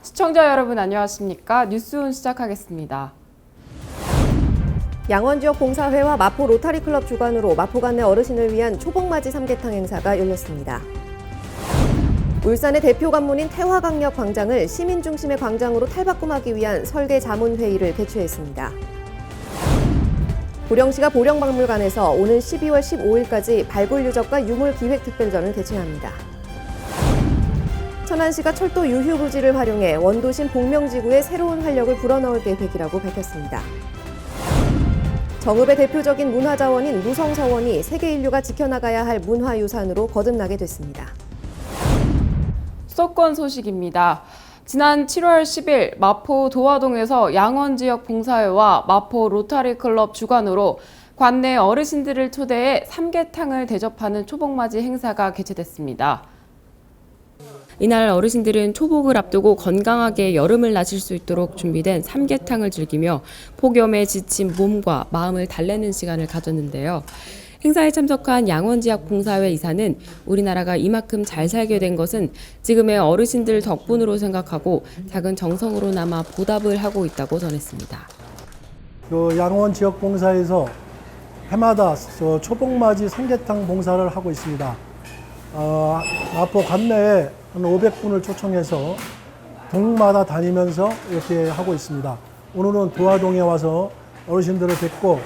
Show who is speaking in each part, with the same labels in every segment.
Speaker 1: 시청자 여러분 안녕하십니까? 뉴스온 시작하겠습니다.
Speaker 2: 양원지역 봉사회와 마포 로타리클럽 주관으로 마포 관내 어르신을 위한 초복맞이 삼계탕 행사가 열렸습니다. 울산의 대표 관문인 태화강력 광장을 시민 중심의 광장으로 탈바꿈하기 위한 설계 자문회의를 개최했습니다. 보령시가 보령박물관에서 오는 12월 15일까지 발굴 유적과 유물 기획 특별전을 개최합니다. 천안시가 철도 유휴 부지를 활용해 원도심 복명지구에 새로운 활력을 불어넣을 계획이라고 밝혔습니다. 정읍의 대표적인 문화자원인 무성서원이 세계 인류가 지켜나가야 할 문화유산으로 거듭나게 됐습니다.
Speaker 1: 수도권 소식입니다. 지난 7월 10일 마포 도화동에서 양원지역 봉사회와 마포 로타리클럽 주관으로 관내 어르신들을 초대해 삼계탕을 대접하는 초복맞이 행사가 개최됐습니다. 이날 어르신들은 초복을 앞두고 건강하게 여름을 나실 수 있도록 준비된 삼계탕을 즐기며 폭염에 지친 몸과 마음을 달래는 시간을 가졌는데요. 행사에 참석한 양원지역 봉사회 이사는 우리나라가 이만큼 잘 살게 된 것은 지금의 어르신들 덕분으로 생각하고 작은 정성으로나마 보답을 하고 있다고 전했습니다.
Speaker 3: 양원지역 봉사에서 해마다 초복맞이 삼계탕 봉사를 하고 있습니다. 마포 관내에 한 500분을 초청해서 동마다 다니면서 이렇게 하고 있습니다. 오늘은 도화동에 와서 어르신들을 뵙고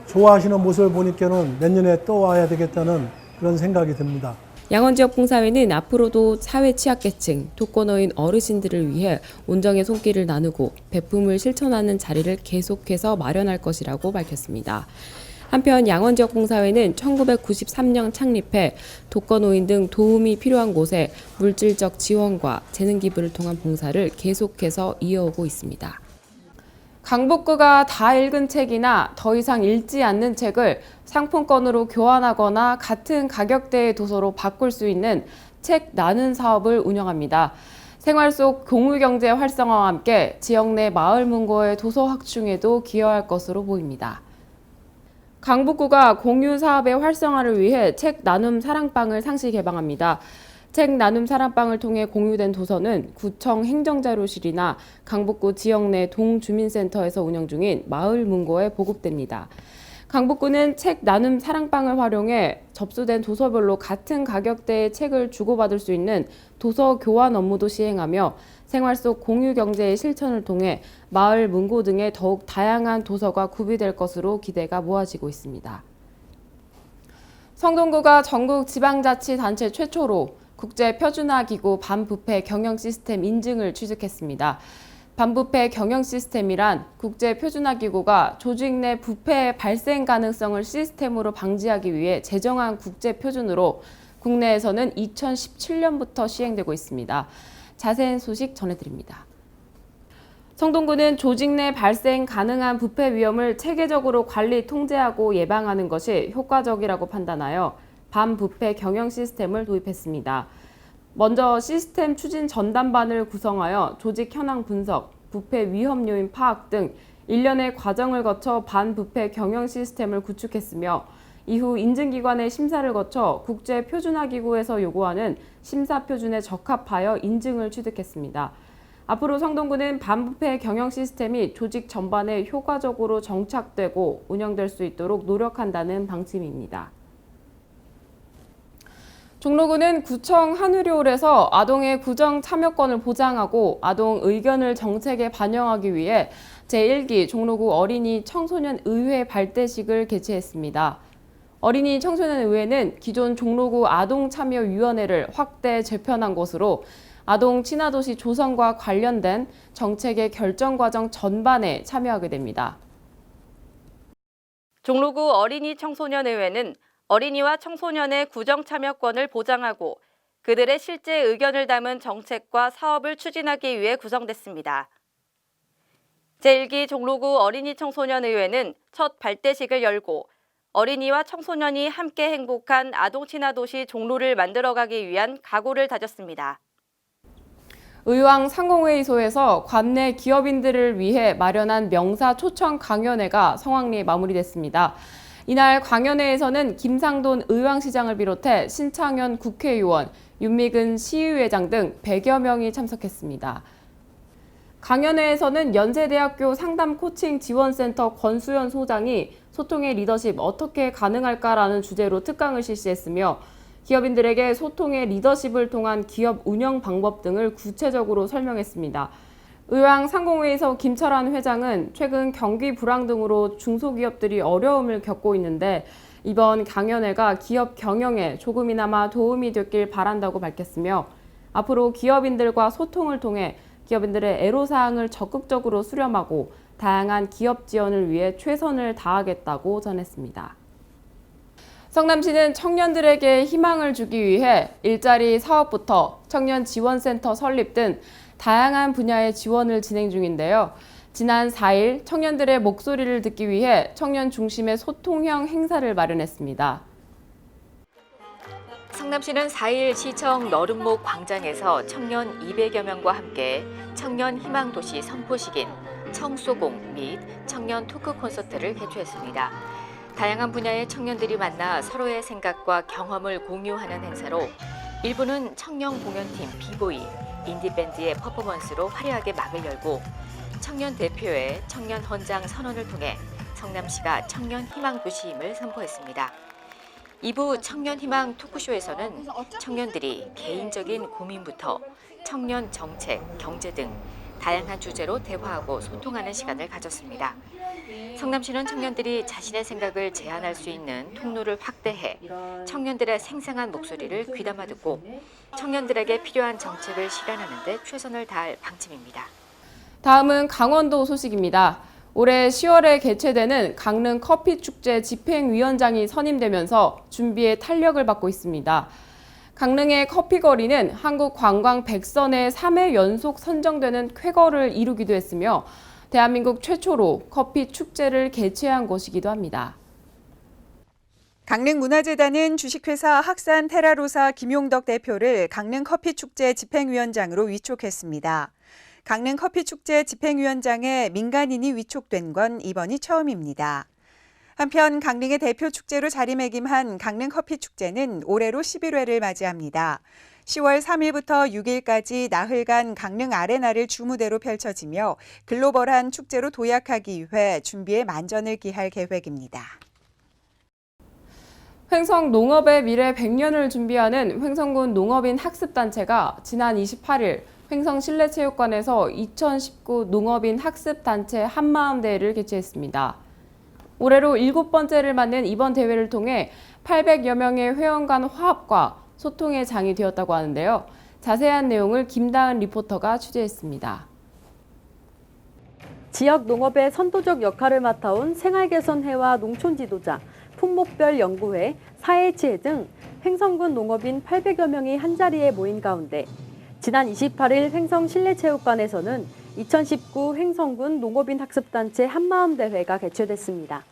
Speaker 3: 좋아하시는 모습을 보니까는 내년에 또 와야 되겠다는 그런 생각이 듭니다.
Speaker 1: 양원지역 봉사회는 앞으로도 사회 취약계층, 독거노인 어르신들을 위해 온정의 손길을 나누고 배품을 실천하는 자리를 계속해서 마련할 것이라고 밝혔습니다. 한편 양원지역 봉사회는 1993년 창립해 독거노인 등 도움이 필요한 곳에 물질적 지원과 재능 기부를 통한 봉사를 계속해서 이어오고 있습니다. 강북구가 다 읽은 책이나 더 이상 읽지 않는 책을 상품권으로 교환하거나 같은 가격대의 도서로 바꿀 수 있는 책 나눔 사업을 운영합니다. 생활 속 공유경제 활성화와 함께 지역 내 마을 문고의 도서 확충에도 기여할 것으로 보입니다. 강북구가 공유 사업의 활성화를 위해 책 나눔 사랑방을 상시 개방합니다. 책 나눔 사랑방을 통해 공유된 도서는 구청 행정자료실이나 강북구 지역 내 동주민센터에서 운영 중인 마을 문고에 보급됩니다. 강북구는 책 나눔 사랑방을 활용해 접수된 도서별로 같은 가격대의 책을 주고받을 수 있는 도서 교환 업무도 시행하며 생활 속 공유 경제의 실천을 통해 마을 문고 등의 더욱 다양한 도서가 구비될 것으로 기대가 모아지고 있습니다. 성동구가 전국 지방자치단체 최초로 국제표준화기구 반부패 경영 시스템 인증을 취득했습니다. 반부패 경영 시스템이란 국제표준화기구가 조직 내 부패 발생 가능성을 시스템으로 방지하기 위해 제정한 국제표준으로 국내에서는 2017년부터 시행되고 있습니다. 자세한 소식 전해드립니다. 성동구는 조직 내 발생 가능한 부패 위험을 체계적으로 관리, 통제하고 예방하는 것이 효과적이라고 판단하여 반부패 경영 시스템을 도입했습니다. 먼저 시스템 추진 전담반을 구성하여 조직 현황 분석, 부패 위험 요인 파악 등 일련의 과정을 거쳐 반부패 경영 시스템을 구축했으며 이후 인증기관의 심사를 거쳐 국제표준화기구에서 요구하는 심사표준에 적합하여 인증을 취득했습니다. 앞으로 성동구는 반부패 경영 시스템이 조직 전반에 효과적으로 정착되고 운영될 수 있도록 노력한다는 방침입니다. 종로구는 구청 한의료홀에서 아동의 구정 참여권을 보장하고 아동 의견을 정책에 반영하기 위해 제1기 종로구 어린이 청소년 의회 발대식을 개최했습니다. 어린이 청소년 의회는 기존 종로구 아동참여위원회를 확대 재편한 것으로 아동 친화도시 조성과 관련된 정책의 결정 과정 전반에 참여하게 됩니다.
Speaker 4: 종로구 어린이 청소년 의회는 어린이와 청소년의 구정 참여권을 보장하고 그들의 실제 의견을 담은 정책과 사업을 추진하기 위해 구성됐습니다. 제1기 종로구 어린이 청소년 의회는 첫 발대식을 열고 어린이와 청소년이 함께 행복한 아동 친화 도시 종로를 만들어가기 위한 각오를 다졌습니다.
Speaker 1: 의왕 상공회의소에서 관내 기업인들을 위해 마련한 명사 초청 강연회가 성황리에 마무리됐습니다. 이날 강연회에서는 김상돈 의왕시장을 비롯해 신창현 국회의원, 윤미근 시의회장 등 100여 명이 참석했습니다. 강연회에서는 연세대학교 상담 코칭 지원센터 권수연 소장이 소통의 리더십 어떻게 가능할까라는 주제로 특강을 실시했으며 기업인들에게 소통의 리더십을 통한 기업 운영 방법 등을 구체적으로 설명했습니다. 의왕상공회에서 김철환 회장은 최근 경기 불황 등으로 중소기업들이 어려움을 겪고 있는데 이번 강연회가 기업 경영에 조금이나마 도움이 됐길 바란다고 밝혔으며 앞으로 기업인들과 소통을 통해 기업인들의 애로사항을 적극적으로 수렴하고 다양한 기업 지원을 위해 최선을 다하겠다고 전했습니다. 성남시는 청년들에게 희망을 주기 위해 일자리 사업부터 청년 지원센터 설립 등 다양한 분야의 지원을 진행 중인데요. 지난 4일 청년들의 목소리를 듣기 위해 청년 중심의 소통형 행사를 마련했습니다.
Speaker 5: 성남시는 4일 시청 너른목 광장에서 청년 200여 명과 함께 청년 희망도시 선포식인 청소공 및 청년 토크 콘서트를 개최했습니다. 다양한 분야의 청년들이 만나 서로의 생각과 경험을 공유하는 행사로 일부는 청년 공연팀 비보이, 인디밴드의 퍼포먼스로 화려하게 막을 열고 청년 대표의 청년 헌장 선언을 통해 성남시가 청년 희망도시임을 선포했습니다. 2부 청년희망 토크쇼에서는 청년들이 개인적인 고민부터 청년 정책, 경제 등 다양한 주제로 대화하고 소통하는 시간을 가졌습니다. 성남시는 청년들이 자신의 생각을 제안할 수 있는 통로를 확대해 청년들의 생생한 목소리를 귀담아 듣고 청년들에게 필요한 정책을 실현하는 데 최선을 다할 방침입니다.
Speaker 1: 다음은 강원도 소식입니다. 올해 10월에 개최되는 강릉 커피축제 집행위원장이 선임되면서 준비에 탄력을 받고 있습니다. 강릉의 커피거리는 한국관광 100선에 3회 연속 선정되는 쾌거를 이루기도 했으며 대한민국 최초로 커피축제를 개최한 곳이기도 합니다.
Speaker 6: 강릉문화재단은 주식회사 학산 테라로사 김용덕 대표를 강릉 커피축제 집행위원장으로 위촉했습니다. 강릉 커피축제 집행위원장에 민간인이 위촉된 건 이번이 처음입니다. 한편 강릉의 대표 축제로 자리매김한 강릉 커피축제는 올해로 11회를 맞이합니다. 10월 3일부터 6일까지 나흘간 강릉 아레나를 주무대로 펼쳐지며 글로벌한 축제로 도약하기 위해 준비에 만전을 기할 계획입니다.
Speaker 1: 횡성 농업의 미래 100년을 준비하는 횡성군 농업인 학습단체가 지난 28일 횡성 실내체육관에서 2019 농업인 학습단체 한마음대회를 개최했습니다. 올해로 7번째를 맞는 이번 대회를 통해 800여 명의 회원 간 화합과 소통의 장이 되었다고 하는데요. 자세한 내용을 김다은 리포터가 취재했습니다.
Speaker 7: 지역 농업의 선도적 역할을 맡아온 생활개선회와 농촌지도자, 품목별 연구회, 4H회 등 횡성군 농업인 800여 명이 한자리에 모인 가운데 지난 28일 횡성 실내체육관에서는 2019 횡성군 농업인 학습단체 한마음대회가 개최됐습니다.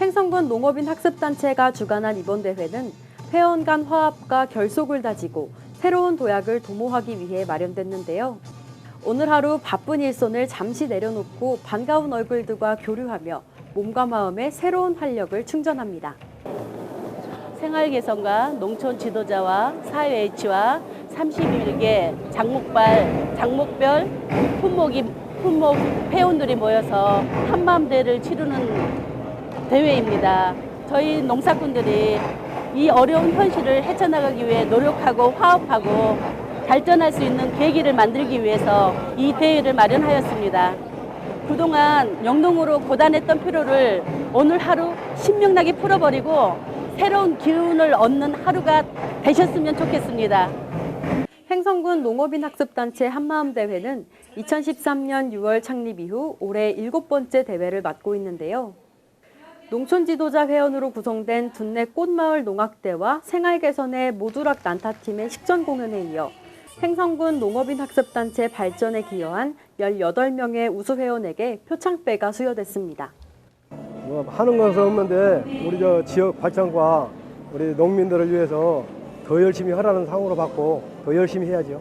Speaker 7: 횡성군 농업인 학습단체가 주관한 이번 대회는 회원 간 화합과 결속을 다지고 새로운 도약을 도모하기 위해 마련됐는데요. 오늘 하루 바쁜 일손을 잠시 내려놓고 반가운 얼굴들과 교류하며 몸과 마음에 새로운 활력을 충전합니다.
Speaker 8: 생활개선과 농촌 지도자와 사회H와 31개 장목별 품목 회원들이 모여서 한마음대회를 치르는 대회입니다. 저희 농사꾼들이 이 어려운 현실을 헤쳐나가기 위해 노력하고 화합하고 발전할 수 있는 계기를 만들기 위해서 이 대회를 마련하였습니다. 그동안 영농으로 고단했던 피로를 오늘 하루 신명나게 풀어버리고 새로운 기운을 얻는 하루가 되셨으면 좋겠습니다.
Speaker 7: 횡성군 농업인 학습단체 한마음대회는 2013년 6월 창립 이후 올해 7번째 대회를 맡고 있는데요. 농촌지도자 회원으로 구성된 둔내 꽃마을 농악대와 생활개선의 모두락 난타팀의 식전 공연에 이어 횡성군 농업인 학습단체 발전에 기여한 18명의 우수회원에게 표창배가 수여됐습니다.
Speaker 9: 하는 것은 없는데 우리 지역 발전과 우리 농민들을 위해서 더 열심히 하라는 상으로 받고 더 열심히 해야죠.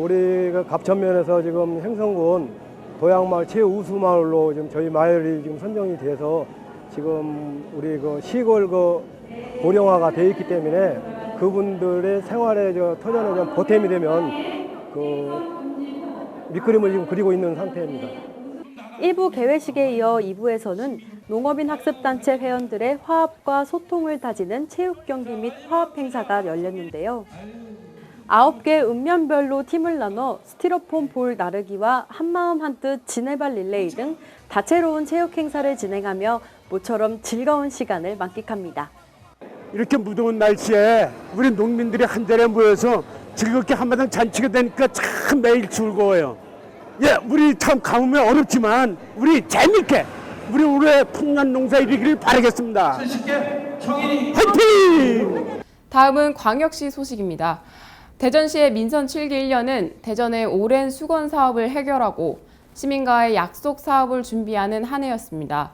Speaker 9: 우리가 갑천면에서 지금 횡성군 도양마을 최우수마을로 지금 저희 마을이 지금 선정이 돼서 지금 우리 시골 고령화가 돼 있기 때문에 그분들의 생활에 터전에 보탬이 되면 밑그림을 지금 그리고 있는 상태입니다.
Speaker 7: 1부 개회식에 이어 2부에서는 농업인 학습단체 회원들의 화합과 소통을 다지는 체육 경기 및 화합 행사가 열렸는데요. 9개 읍면별로 팀을 나눠 스티로폼 볼 나르기와 한마음 한뜻 지네발 릴레이 등 다채로운 체육 행사를 진행하며 모처럼 즐거운 시간을 만끽합니다.
Speaker 10: 이렇게 무더운 날씨에 우리 농민들이 한자리에 모여서 즐겁게 한마당 잔치가 되니까 참 매일 즐거워요. 예, 우리 참 가뭄이 어렵지만 우리 재밌게 우리 올해 풍년 농사 이루기를 바라겠습니다. 화이팅!
Speaker 1: 다음은 광역시 소식입니다. 대전시의 민선 7기 1년은 대전의 오랜 수건 사업을 해결하고 시민과의 약속 사업을 준비하는 한 해였습니다.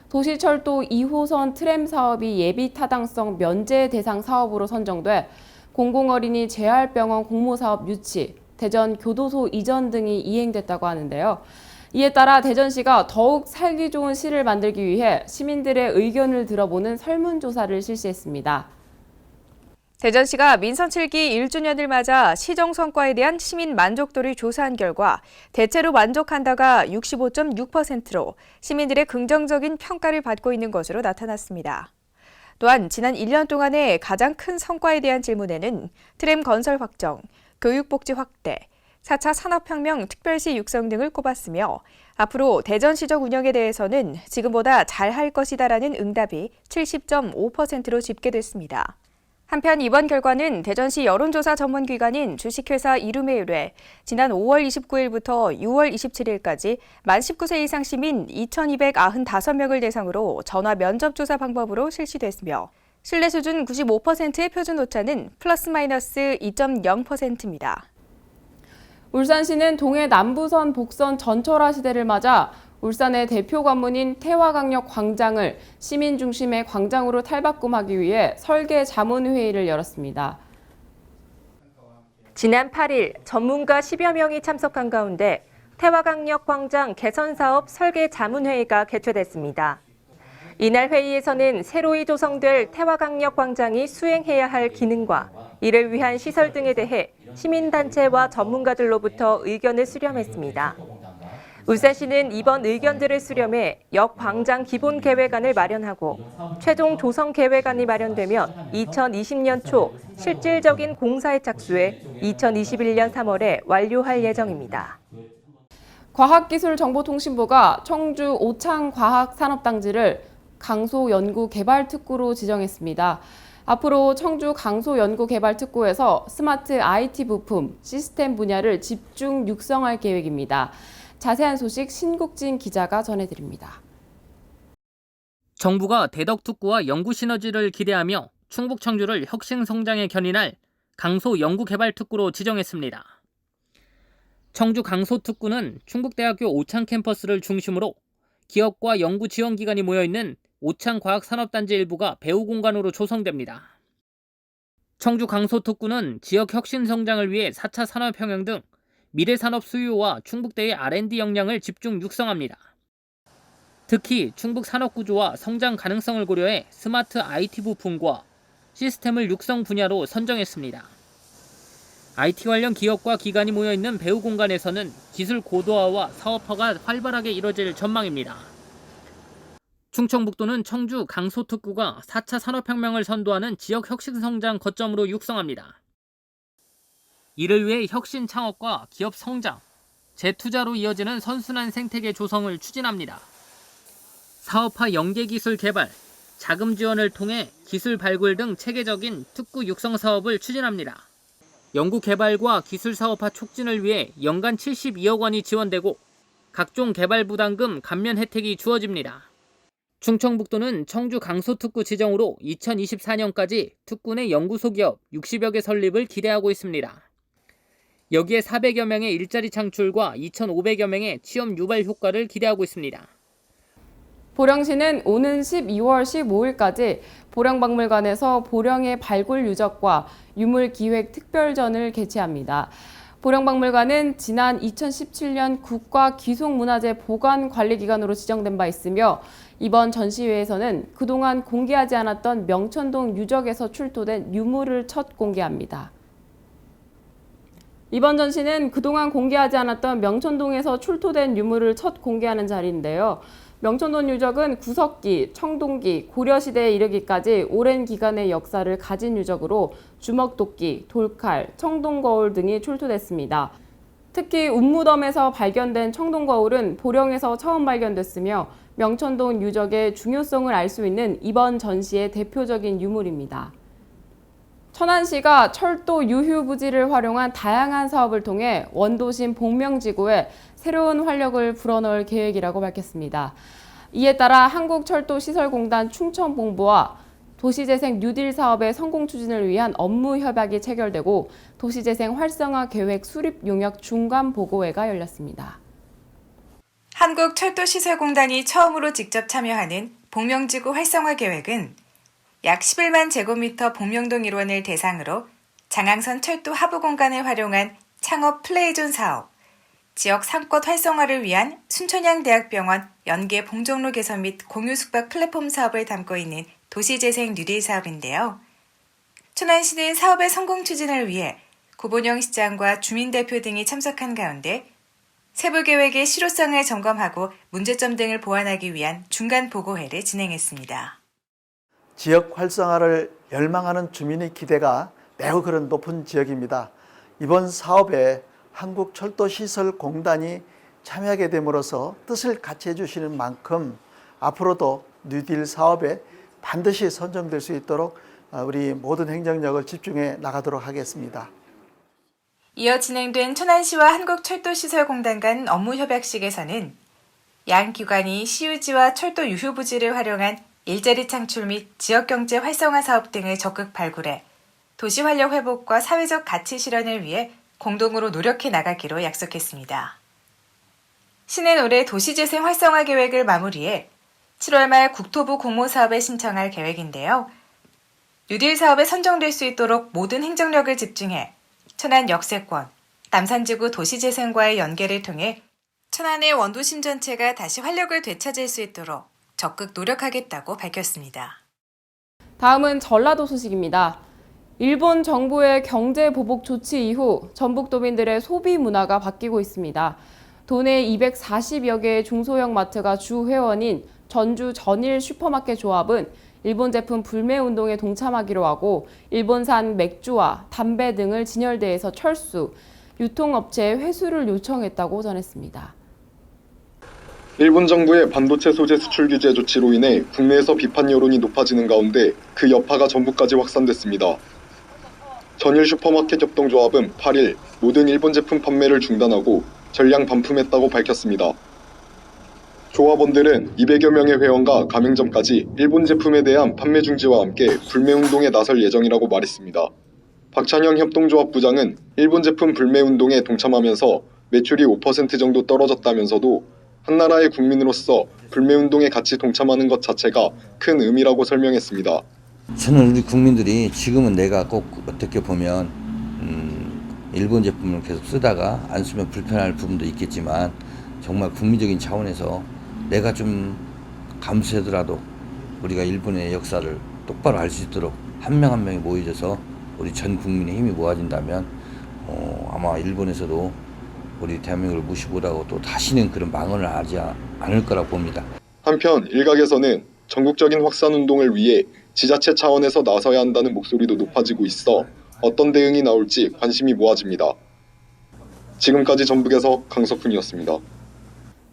Speaker 1: 도시철도 2호선 트램 사업이 예비 타당성 면제 대상 사업으로 선정돼 공공어린이 재활병원 공모사업 유치, 대전 교도소 이전 등이 이행됐다고 하는데요. 이에 따라 대전시가 더욱 살기 좋은 시를 만들기 위해 시민들의 의견을 들어보는 설문조사를 실시했습니다.
Speaker 11: 대전시가 민선 7기 1주년을 맞아 시정 성과에 대한 시민 만족도를 조사한 결과 대체로 만족한다가 65.6%로 시민들의 긍정적인 평가를 받고 있는 것으로 나타났습니다. 또한 지난 1년 동안의 가장 큰 성과에 대한 질문에는 트램 건설 확정, 교육복지 확대, 4차 산업혁명 특별시 육성 등을 꼽았으며 앞으로 대전시적 운영에 대해서는 지금보다 잘할 것이다라는 응답이 70.5%로 집계됐습니다. 한편 이번 결과는 대전시 여론조사 전문기관인 주식회사 이룸에 의뢰 지난 5월 29일부터 6월 27일까지 만 19세 이상 시민 2,295명을 대상으로 전화 면접조사 방법으로 실시됐으며 신뢰 수준 95%의 표준 오차는 플러스 마이너스 2.0%입니다.
Speaker 1: 울산시는 동해 남부선 복선 전철화 시대를 맞아 울산의 대표 관문인 태화강력 광장을 시민 중심의 광장으로 탈바꿈하기 위해 설계 자문회의를 열었습니다.
Speaker 4: 지난 8일 전문가 10여 명이 참석한 가운데 태화강력 광장 개선 사업 설계 자문회의가 개최됐습니다. 이날 회의에서는 새로이 조성될 태화강력 광장이 수행해야 할 기능과 이를 위한 시설 등에 대해 시민단체와 전문가들로부터 의견을 수렴했습니다. 울산시는 이번 의견들을 수렴해 역 광장 기본 계획안을 마련하고 최종 조성 계획안이 마련되면 2020년 초 실질적인 공사에 착수해 2021년 3월에 완료할 예정입니다.
Speaker 1: 과학기술정보통신부가 청주 오창과학산업단지를 강소연구개발특구로 지정했습니다. 앞으로 청주 강소연구개발특구에서 스마트 IT 부품, 시스템 분야를 집중 육성할 계획입니다. 자세한 소식 신국진 기자가 전해드립니다.
Speaker 12: 정부가 대덕특구와 연구 시너지를 기대하며 충북 청주를 혁신 성장에 견인할 강소연구개발특구로 지정했습니다. 청주 강소특구는 충북대학교 오창 캠퍼스를 중심으로 기업과 연구 지원기관이 모여있는 오창과학산업단지 일부가 배후 공간으로 조성됩니다. 청주 강소특구는 지역 혁신 성장을 위해 4차 산업혁명 등 미래산업 수요와 충북대의 R&D 역량을 집중 육성합니다. 특히 충북 산업구조와 성장 가능성을 고려해 스마트 IT 부품과 시스템을 육성 분야로 선정했습니다. IT 관련 기업과 기관이 모여있는 배후 공간에서는 기술 고도화와 사업화가 활발하게 이뤄질 전망입니다. 충청북도는 청주 강소특구가 4차 산업혁명을 선도하는 지역 혁신 성장 거점으로 육성합니다. 이를 위해 혁신 창업과 기업 성장, 재투자로 이어지는 선순환 생태계 조성을 추진합니다. 사업화 연계기술 개발, 자금 지원을 통해 기술 발굴 등 체계적인 특구 육성 사업을 추진합니다. 연구 개발과 기술 사업화 촉진을 위해 연간 72억 원이 지원되고 각종 개발 부담금 감면 혜택이 주어집니다. 충청북도는 청주 강소특구 지정으로 2024년까지 특구 내 연구소 기업 60여 개 설립을 기대하고 있습니다. 여기에 400여 명의 일자리 창출과 2,500여 명의 취업 유발 효과를 기대하고 있습니다.
Speaker 1: 보령시는 오는 12월 15일까지 보령박물관에서 보령의 발굴 유적과 유물기획 특별전을 개최합니다. 보령박물관은 지난 2017년 국가기속문화재 보관관리기관으로 지정된 바 있으며 이번 전시회에서는 그동안 공개하지 않았던 명천동 유적에서 출토된 유물을 첫 공개합니다. 이번 전시는 그동안 공개하지 않았던 명천동에서 출토된 유물을 첫 공개하는 자리인데요. 명천동 유적은 구석기, 청동기, 고려시대에 이르기까지 오랜 기간의 역사를 가진 유적으로 주먹도끼, 돌칼, 청동거울 등이 출토됐습니다. 특히 운무덤에서 발견된 청동거울은 보령에서 처음 발견됐으며 명천동 유적의 중요성을 알 수 있는 이번 전시의 대표적인 유물입니다. 천안시가 철도 유휴 부지를 활용한 다양한 사업을 통해 원도심 복명지구에 새로운 활력을 불어넣을 계획이라고 밝혔습니다. 이에 따라 한국철도시설공단 충청본부와 도시재생 뉴딜 사업의 성공 추진을 위한 업무 협약이 체결되고 도시재생 활성화 계획 수립 용역 중간 보고회가 열렸습니다.
Speaker 13: 한국철도시설공단이 처음으로 직접 참여하는 복명지구 활성화 계획은 약 11만 제곱미터 복명동 일원을 대상으로 장항선 철도 하부 공간을 활용한 창업 플레이존 사업, 지역 상권 활성화를 위한 순천향대학병원 연계 봉정로 개선 및 공유 숙박 플랫폼 사업을 담고 있는 도시재생 뉴딜 사업인데요. 천안시는 사업의 성공 추진을 위해 구본영 시장과 주민대표 등이 참석한 가운데 세부 계획의 실효성을 점검하고 문제점 등을 보완하기 위한 중간 보고회를 진행했습니다.
Speaker 14: 지역 활성화를 열망하는 주민의 기대가 매우 그런 높은 지역입니다. 이번 사업에 한국철도시설공단이 참여하게 됨으로써 뜻을 같이 해주시는 만큼 앞으로도 뉴딜 사업에 반드시 선정될 수 있도록 우리 모든 행정력을 집중해 나가도록 하겠습니다.
Speaker 13: 이어 진행된 천안시와 한국철도시설공단 간 업무협약식에서는 양 기관이 시유지와 철도 유휴 부지를 활용한 일자리 창출 및 지역경제 활성화 사업 등을 적극 발굴해 도시 활력 회복과 사회적 가치 실현을 위해 공동으로 노력해 나가기로 약속했습니다. 시는 올해 도시재생 활성화 계획을 마무리해 7월 말 국토부 공모 사업에 신청할 계획인데요. 뉴딜 사업에 선정될 수 있도록 모든 행정력을 집중해 천안 역세권, 남산지구 도시재생과의 연계를 통해 천안의 원도심 전체가 다시 활력을 되찾을 수 있도록 적극 노력하겠다고 밝혔습니다.
Speaker 1: 다음은 전라도 소식입니다. 일본 정부의 경제 보복 조치 이후 전북도민들의 소비 문화가 바뀌고 있습니다. 도내 240여 개의 중소형 마트가 주 회원인 전주 전일 슈퍼마켓 조합은 일본 제품 불매 운동에 동참하기로 하고 일본산 맥주와 담배 등을 진열대에서 철수, 유통업체에 회수를 요청했다고 전했습니다.
Speaker 15: 일본 정부의 반도체 소재 수출 규제 조치로 인해 국내에서 비판 여론이 높아지는 가운데 그 여파가 전북까지 확산됐습니다. 전일 슈퍼마켓 협동조합은 8일 모든 일본 제품 판매를 중단하고 전량 반품했다고 밝혔습니다. 조합원들은 200여 명의 회원과 가맹점까지 일본 제품에 대한 판매 중지와 함께 불매운동에 나설 예정이라고 말했습니다. 박찬영 협동조합 부장은 일본 제품 불매운동에 동참하면서 매출이 5% 정도 떨어졌다면서도 한 나라의 국민으로서 불매운동에 같이 동참하는 것 자체가 큰 의미라고 설명했습니다.
Speaker 16: 저는 우리 국민들이 지금은 내가 꼭 어떻게 보면 일본 제품을 계속 쓰다가 안 쓰면 불편할 부분도 있겠지만 정말 국민적인 차원에서 내가 좀 감수하더라도 우리가 일본의 역사를 똑바로 알 수 있도록 한 명 한 명이 모여져서 우리 전 국민의 힘이 모아진다면 아마 일본에서도 우리 대한민국을 무시보다고 또 다시는 그런 망언을 하지 않을 거라고 봅니다.
Speaker 15: 한편 일각에서는 전국적인 확산 운동을 위해 지자체 차원에서 나서야 한다는 목소리도 높아지고 있어 어떤 대응이 나올지 관심이 모아집니다. 지금까지 전북에서 강석훈이었습니다.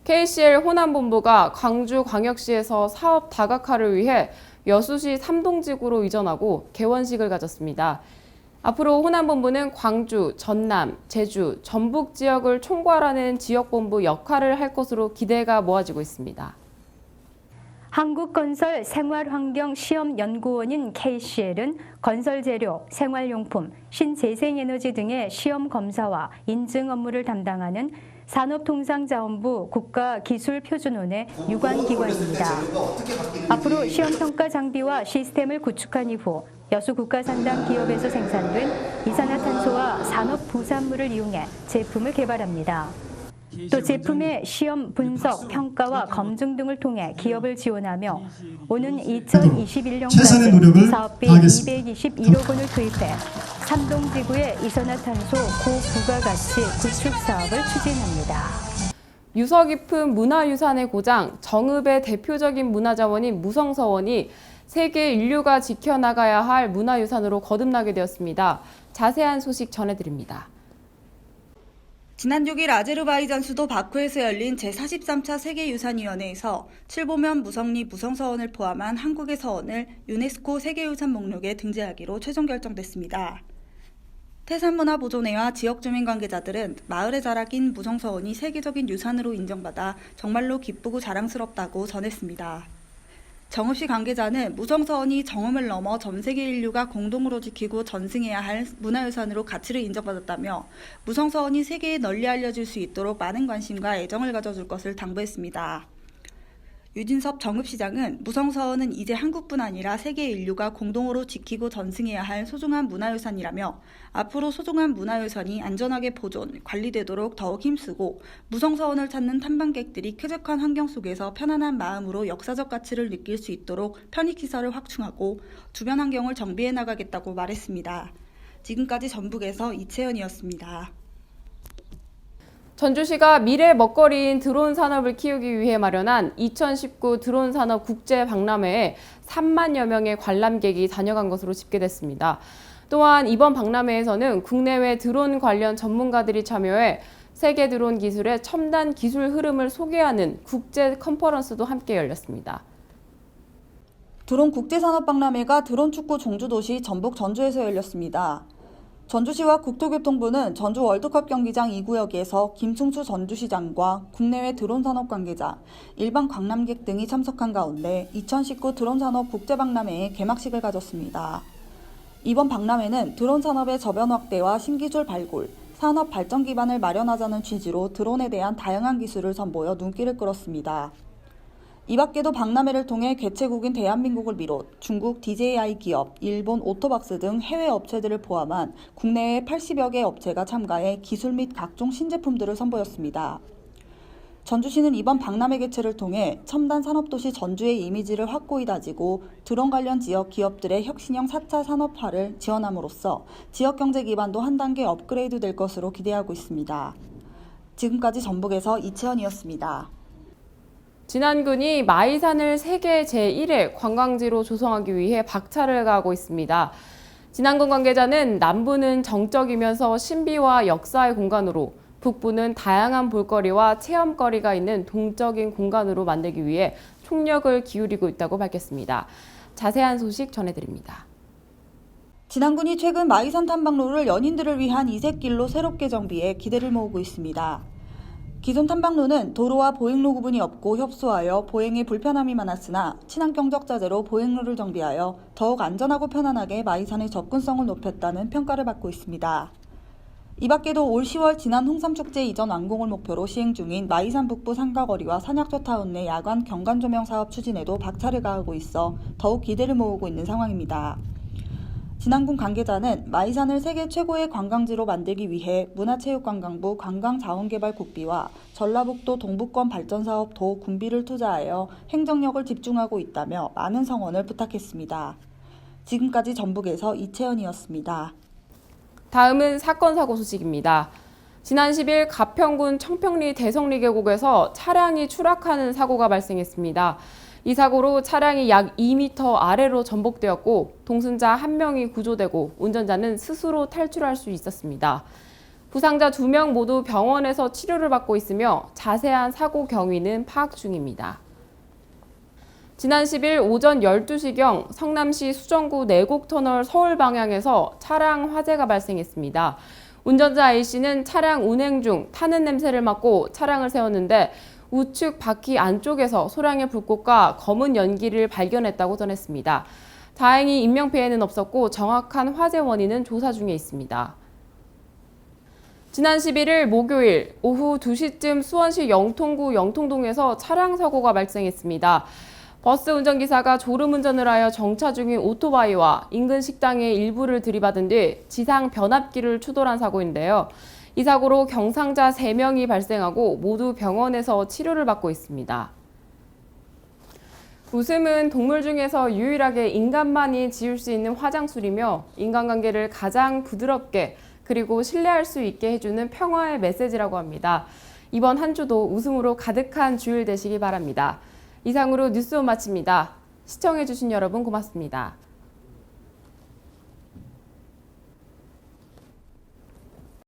Speaker 1: KCL 호남본부가 광주광역시에서 사업 다각화를 위해 여수시 삼동지구로 이전하고 개원식을 가졌습니다. 앞으로 호남본부는 광주, 전남, 제주, 전북 지역을 총괄하는 지역본부 역할을 할 것으로 기대가 모아지고 있습니다.
Speaker 17: 한국건설 생활환경시험연구원인 KCL은 건설재료, 생활용품, 신재생에너지 등의 시험 검사와 인증 업무를 담당하는 산업통상자원부 국가기술표준원의 유관기관입니다. 앞으로 시험평가 장비와 시스템을 구축한 이후 여수 국가산당 기업에서 생산된 이산화탄소와 산업부산물을 이용해 제품을 개발합니다. 또 제품의 시험 분석, 평가와 검증 등을 통해 기업을 지원하며 오는 2021년까지 사업비 221억 원을 투입해 삼동지구의 이산화탄소 고부가가치 구축 사업을 추진합니다.
Speaker 1: 유서 깊은 문화유산의 고장, 정읍의 대표적인 문화자원인 무성서원이 세계 인류가 지켜나가야 할 문화유산으로 거듭나게 되었습니다. 자세한 소식 전해드립니다.
Speaker 18: 지난 6일 아제르바이잔 수도 바쿠에서 열린 제43차 세계유산위원회에서 칠보면 무성리 무성서원을 포함한 한국의 서원을 유네스코 세계유산 목록에 등재하기로 최종 결정됐습니다. 태산문화보존회와 지역주민 관계자들은 마을의 자락인 무성서원이 세계적인 유산으로 인정받아 정말로 기쁘고 자랑스럽다고 전했습니다. 정읍시 관계자는 무성서원이 정음을 넘어 전 세계 인류가 공동으로 지키고 전승해야 할 문화유산으로 가치를 인정받았다며 무성서원이 세계에 널리 알려질 수 있도록 많은 관심과 애정을 가져줄 것을 당부했습니다. 유진섭 정읍시장은 무성서원은 이제 한국뿐 아니라 세계 인류가 공동으로 지키고 전승해야 할 소중한 문화유산이라며 앞으로 소중한 문화유산이 안전하게 보존, 관리되도록 더욱 힘쓰고 무성서원을 찾는 탐방객들이 쾌적한 환경 속에서 편안한 마음으로 역사적 가치를 느낄 수 있도록 편익시설을 확충하고 주변 환경을 정비해 나가겠다고 말했습니다. 지금까지 전북에서 이채연이었습니다.
Speaker 1: 전주시가 미래 먹거리인 드론 산업을 키우기 위해 마련한 2019 드론 산업 국제 박람회에 3만여 명의 관람객이 다녀간 것으로 집계됐습니다. 또한 이번 박람회에서는 국내외 드론 관련 전문가들이 참여해 세계 드론 기술의 첨단 기술 흐름을 소개하는 국제 컨퍼런스도 함께 열렸습니다.
Speaker 18: 드론 국제산업박람회가 드론 축구 종주도시 전북 전주에서 열렸습니다. 전주시와 국토교통부는 전주 월드컵 경기장 2구역에서 김충수 전주시장과 국내외 드론 산업 관계자, 일반 관람객 등이 참석한 가운데 2019 드론 산업 국제박람회의 개막식을 가졌습니다. 이번 박람회는 드론 산업의 저변 확대와 신기술 발굴, 산업 발전 기반을 마련하자는 취지로 드론에 대한 다양한 기술을 선보여 눈길을 끌었습니다. 이 밖에도 박람회를 통해 개최국인 대한민국을 비롯 중국 DJI 기업, 일본 오토박스 등 해외 업체들을 포함한 국내외 80여 개 업체가 참가해 기술 및 각종 신제품들을 선보였습니다. 전주시는 이번 박람회 개최를 통해 첨단 산업도시 전주의 이미지를 확고히 다지고 드론 관련 지역 기업들의 혁신형 4차 산업화를 지원함으로써 지역 경제 기반도 한 단계 업그레이드 될 것으로 기대하고 있습니다. 지금까지 전북에서 이채연이었습니다.
Speaker 1: 진안군이 마이산을 세계 제1의 관광지로 조성하기 위해 박차를 가하고 있습니다. 진안군 관계자는 남부는 정적이면서 신비와 역사의 공간으로, 북부는 다양한 볼거리와 체험거리가 있는 동적인 공간으로 만들기 위해 총력을 기울이고 있다고 밝혔습니다. 자세한 소식 전해드립니다.
Speaker 18: 진안군이 최근 마이산 탐방로를 연인들을 위한 이색길로 새롭게 정비해 기대를 모으고 있습니다. 기존 탐방로는 도로와 보행로 구분이 없고 협소하여 보행에 불편함이 많았으나 친환경 적자재로 보행로를 정비하여 더욱 안전하고 편안하게 마이산의 접근성을 높였다는 평가를 받고 있습니다. 이 밖에도 올 10월 진안 홍삼축제 이전 완공을 목표로 시행 중인 마이산 북부 상가거리와 산약조타운 내 야간 경관 조명 사업 추진에도 박차를 가하고 있어 더욱 기대를 모으고 있는 상황입니다. 진안군 관계자는 마이산을 세계 최고의 관광지로 만들기 위해 문화체육관광부 관광자원개발국비와 전라북도 동부권 발전사업 도 군비를 투자하여 행정력을 집중하고 있다며 많은 성원을 부탁했습니다. 지금까지 전북에서 이채연이었습니다.
Speaker 1: 다음은 사건 사고 소식입니다. 지난 10일 가평군 청평리 대성리 계곡에서 차량이 추락하는 사고가 발생했습니다. 이 사고로 차량이 약 2m 아래로 전복되었고 동승자 1명이 구조되고 운전자는 스스로 탈출할 수 있었습니다. 부상자 2명 모두 병원에서 치료를 받고 있으며 자세한 사고 경위는 파악 중입니다. 지난 10일 오전 12시경 성남시 수정구 내곡터널 서울 방향에서 차량 화재가 발생했습니다. 운전자 A씨는 차량 운행 중 타는 냄새를 맡고 차량을 세웠는데 우측 바퀴 안쪽에서 소량의 불꽃과 검은 연기를 발견했다고 전했습니다. 다행히 인명피해는 없었고 정확한 화재 원인은 조사 중에 있습니다. 지난 11일 목요일 오후 2시쯤 수원시 영통구 영통동에서 차량 사고가 발생했습니다. 버스 운전기사가 졸음운전을 하여 정차 중인 오토바이와 인근 식당의 일부를 들이받은 뒤 지상 변압기를 추돌한 사고인데요. 이 사고로 경상자 3명이 발생하고 모두 병원에서 치료를 받고 있습니다. 웃음은 동물 중에서 유일하게 인간만이 지을 수 있는 화장술이며 인간관계를 가장 부드럽게 그리고 신뢰할 수 있게 해주는 평화의 메시지라고 합니다. 이번 한 주도 웃음으로 가득한 주일 되시기 바랍니다. 이상으로 뉴스온 마칩니다. 시청해주신 여러분 고맙습니다.